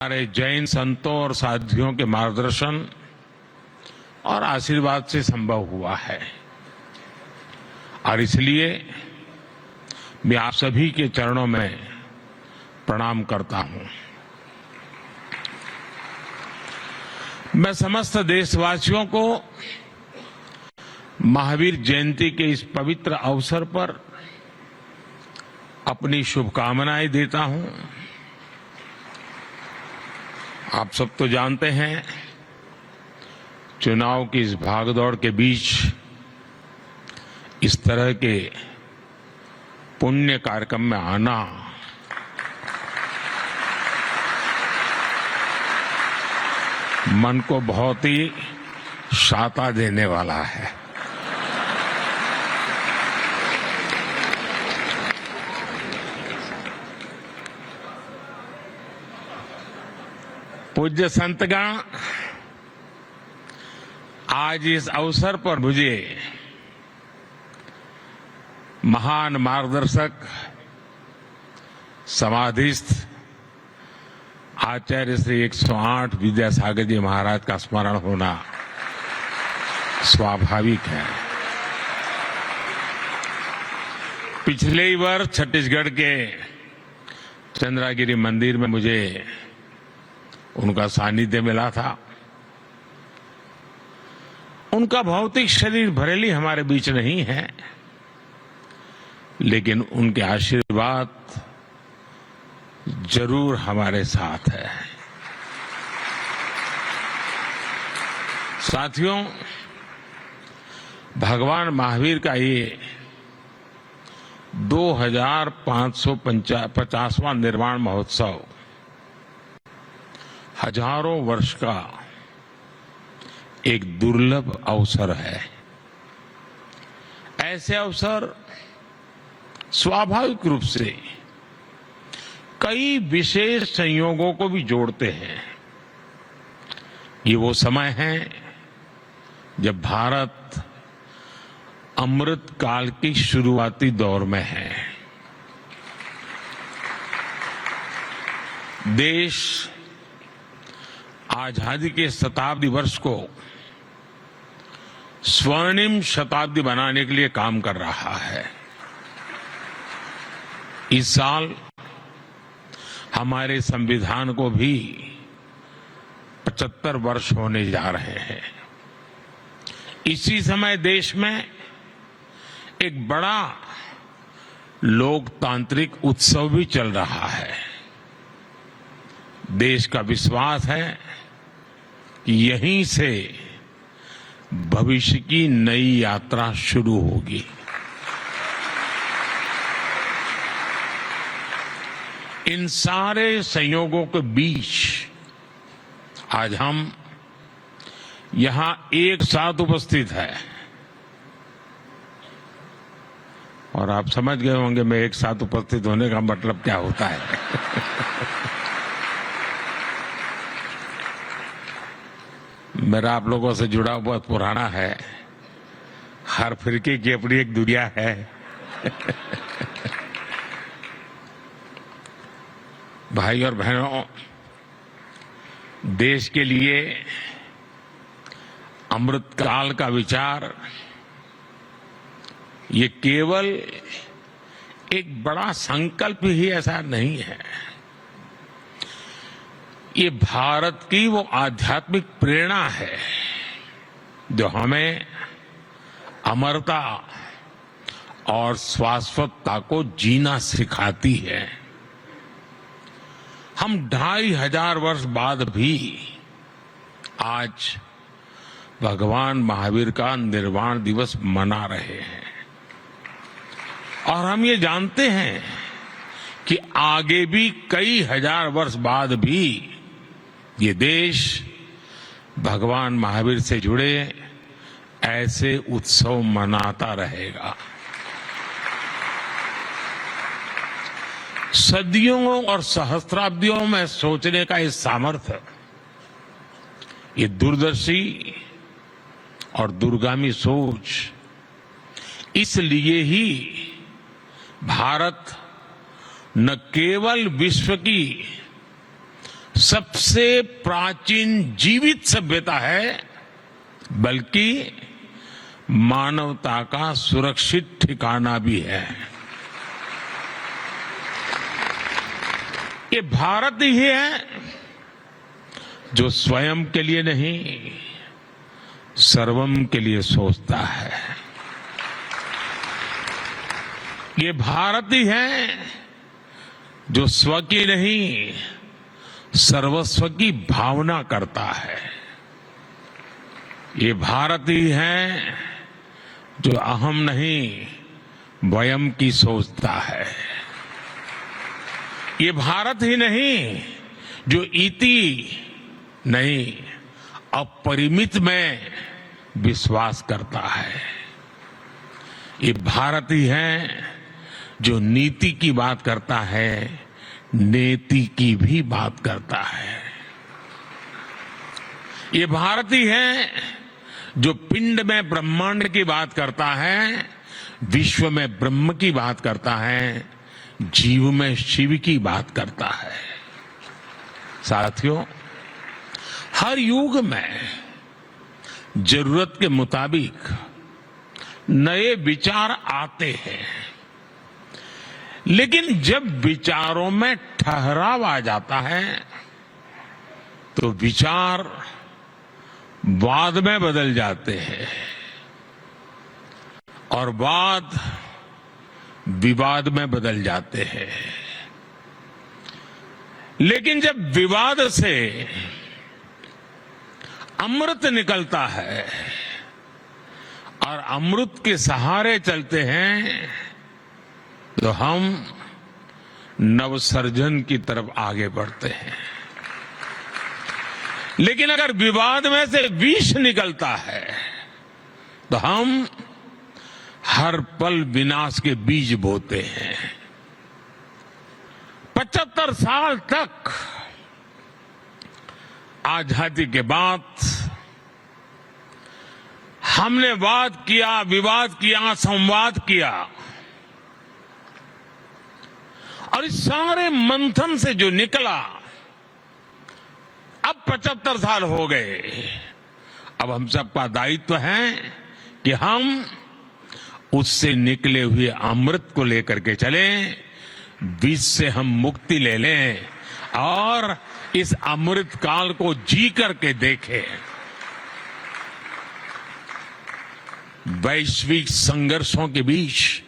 हमारे जैन संतों और साधियों के मार्गदर्शन और आशीर्वाद से संभव हुआ है और इसलिए मैं आप सभी के चरणों में प्रणाम करता हूं। मैं समस्त देशवासियों को महावीर जयंती के इस पवित्र अवसर पर अपनी शुभकामनाएं देता हूं। आप सब तो जानते हैं, चुनाव की इस भागदौड़ के बीच इस तरह के पुण्य कार्यक्रम में आना मन को बहुत ही शाता देने वाला है। पूज्य संतगण, आज इस अवसर पर मुझे महान मार्गदर्शक समाधिस्थ आचार्य श्री 108 विद्यासागर जी महाराज का स्मरण होना स्वाभाविक है। पिछले ही वर्ष छत्तीसगढ़ के चंद्रागिरी मंदिर में मुझे उनका सानिध्य मिला था। उनका भौतिक शरीर भरेली हमारे बीच नहीं है, लेकिन उनके आशीर्वाद जरूर हमारे साथ है। साथियों, भगवान महावीर का ये 2550वां निर्वाण महोत्सव हजारों वर्ष का एक दुर्लभ अवसर है। ऐसे अवसर स्वाभाविक रूप से कई विशेष संयोगों को भी जोड़ते हैं। ये वो समय है जब भारत अमृत काल की शुरुआती दौर में है। देश आजादी के शताब्दी वर्ष को स्वर्णिम शताब्दी बनाने के लिए काम कर रहा है। इस साल हमारे संविधान को भी 75 वर्ष होने जा रहे हैं। इसी समय देश में एक बड़ा लोकतांत्रिक उत्सव भी चल रहा है। देश का विश्वास है कि यहीं से भविष्य की नई यात्रा शुरू होगी। इन सारे संयोगों के बीच आज हम यहां एक साथ उपस्थित हैं और आप समझ गए होंगे मैं एक साथ उपस्थित होने का मतलब क्या होता है। मेरा आप लोगों से जुड़ा बहुत पुराना है। हर फिरके की अपनी एक दुनिया है। भाई और बहनों, देश के लिए अमृतकाल का विचार ये केवल एक बड़ा संकल्प ही ऐसा नहीं है। ये भारत की वो आध्यात्मिक प्रेरणा है जो हमें अमरता और शाश्वतता को जीना सिखाती है। हम 2500 वर्ष बाद भी आज भगवान महावीर का निर्वाण दिवस मना रहे हैं और हम ये जानते हैं कि आगे भी कई हजार वर्ष बाद भी ये देश भगवान महावीर से जुड़े ऐसे उत्सव मनाता रहेगा। सदियों और सहस्त्राब्दियों में सोचने का ये सामर्थ्य, ये दूरदर्शी और दूरगामी सोच, इसलिए ही भारत न केवल विश्व की सबसे प्राचीन जीवित सभ्यता है, बल्कि मानवता का सुरक्षित ठिकाना भी है। ये भारत ही है जो स्वयं के लिए नहीं, सर्वम के लिए सोचता है। ये भारत ही है जो स्व की नहीं, सर्वस्व की भावना करता है। ये भारत ही है जो अहम नहीं, वयम की सोचता है। ये भारत ही नहीं जो इति नहीं, अपरिमित में विश्वास करता है। ये भारत ही है जो नीति की बात करता है, नेति की भी बात करता है। ये भारत ही है जो पिंड में ब्रह्मांड की बात करता है, विश्व में ब्रह्म की बात करता है, जीव में शिव की बात करता है। साथियों, हर युग में जरूरत के मुताबिक नए विचार आते हैं, लेकिन जब विचारों में ठहराव आ जाता है तो विचार वाद में बदल जाते हैं और वाद विवाद में बदल जाते हैं। लेकिन जब विवाद से अमृत निकलता है और अमृत के सहारे चलते हैं तो हम नवसर्जन की तरफ आगे बढ़ते हैं। लेकिन अगर विवाद में से विष निकलता है तो हम हर पल विनाश के बीज बोते हैं। 75 साल तक आजादी के बाद हमने वाद किया, विवाद किया, संवाद किया और इस सारे मंथन से जो निकला, अब 75 साल हो गए। अब हम सबका दायित्व है कि हम उससे निकले हुए अमृत को लेकर के चलें, विष से हम मुक्ति ले लें और इस अमृत काल को जी करके देखें। वैश्विक संघर्षों के बीच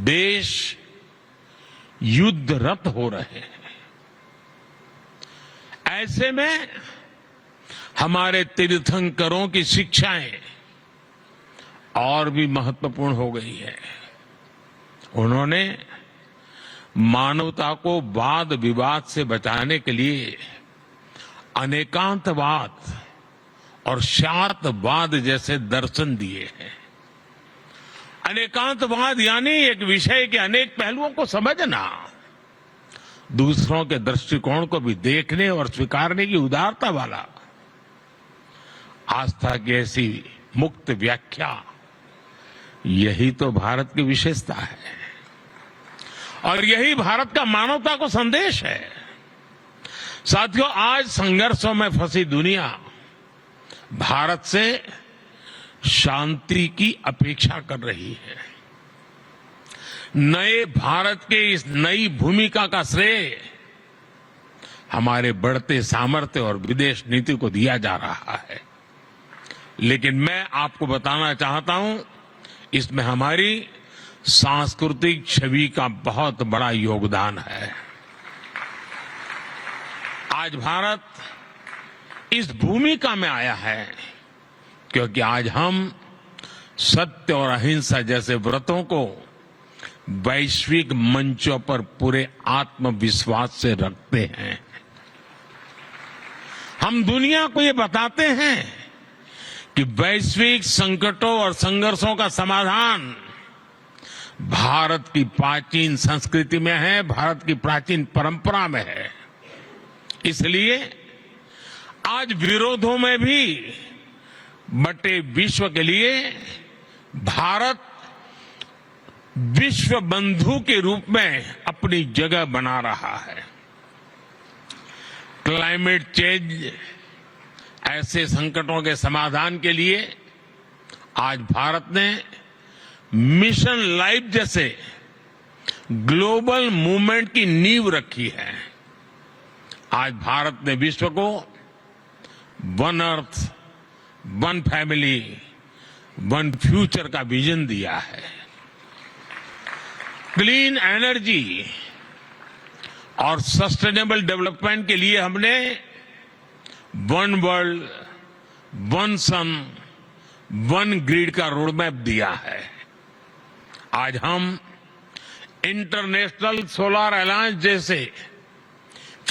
देश युद्धरत हो रहे हैं। ऐसे में हमारे तीर्थंकरों की शिक्षाएं और भी महत्वपूर्ण हो गई है। उन्होंने मानवता को वाद विवाद से बचाने के लिए अनेकांतवाद और शातवाद जैसे दर्शन दिए हैं। अनेकांतवाद यानी एक विषय के अनेक पहलुओं को समझना, दूसरों के दृष्टिकोण को भी देखने और स्वीकारने की उदारता वाला। आस्था की ऐसी मुक्त व्याख्या, यही तो भारत की विशेषता है और यही भारत का मानवता को संदेश है। साथियों, आज संघर्षों में फंसी दुनिया भारत से शांति की अपेक्षा कर रही है। नए भारत के इस नई भूमिका का श्रेय हमारे बढ़ते सामर्थ्य और विदेश नीति को दिया जा रहा है। लेकिन मैं आपको बताना चाहता हूं, इसमें हमारी सांस्कृतिक छवि का बहुत बड़ा योगदान है। आज भारत इस भूमिका में आया है क्योंकि आज हम सत्य और अहिंसा जैसे व्रतों को वैश्विक मंचों पर पूरे आत्मविश्वास से रखते हैं। हम दुनिया को ये बताते हैं कि वैश्विक संकटों और संघर्षों का समाधान भारत की प्राचीन संस्कृति में है, भारत की प्राचीन परंपरा में है। इसलिए आज विरोधों में भी बटे विश्व के लिए भारत विश्व बंधु के रूप में अपनी जगह बना रहा है। क्लाइमेट चेंज ऐसे संकटों के समाधान के लिए आज भारत ने मिशन लाइफ जैसे ग्लोबल मूवमेंट की नींव रखी है। आज भारत ने विश्व को one earth, one family, one future का विजन दिया है। क्लीन एनर्जी और सस्टेनेबल डेवलपमेंट के लिए हमने वन वर्ल्ड, वन सन, वन ग्रिड का रोडमैप दिया है। आज हम इंटरनेशनल सोलर अलायंस जैसे